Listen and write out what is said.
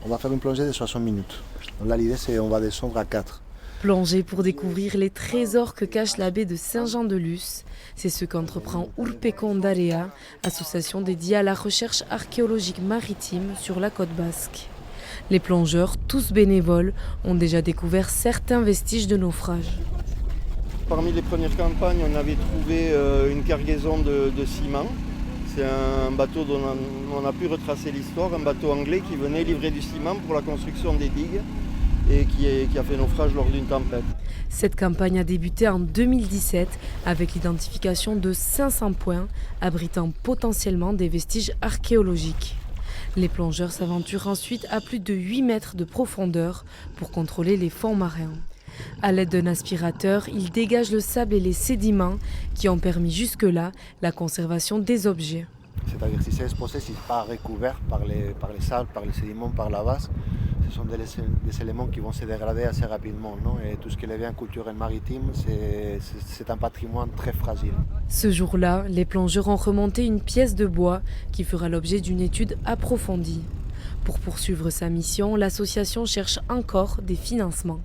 On va faire une plongée de 60 minutes. Là, l'idée, c'est qu'on va descendre à 4. Plonger pour découvrir les trésors que cache la baie de Saint-Jean-de-Luz, c'est ce qu'entreprend Urpekon Darea, association dédiée à la recherche archéologique maritime sur la côte basque. Les plongeurs, tous bénévoles, ont déjà découvert certains vestiges de naufrage. Parmi les premières campagnes, on avait trouvé une cargaison de ciment. C'est un bateau dont on a pu retracer l'histoire, un bateau anglais qui venait livrer du ciment pour la construction des digues et qui a fait naufrage lors d'une tempête. Cette campagne a débuté en 2017 avec l'identification de 500 points abritant potentiellement des vestiges archéologiques. Les plongeurs s'aventurent ensuite à plus de 8 mètres de profondeur pour contrôler les fonds marins. À l'aide d'un aspirateur, ils dégagent le sable et les sédiments qui ont permis jusque-là la conservation des objets. C'est-à-dire si ce processus n'est pas recouvert par les sables, par les sédiments, par la base, ce sont des éléments qui vont se dégrader assez rapidement. Non, et tout ce qui est bien culturel maritime, c'est un patrimoine très fragile. Ce jour-là, les plongeurs ont remonté une pièce de bois qui fera l'objet d'une étude approfondie. Pour poursuivre sa mission, l'association cherche encore des financements.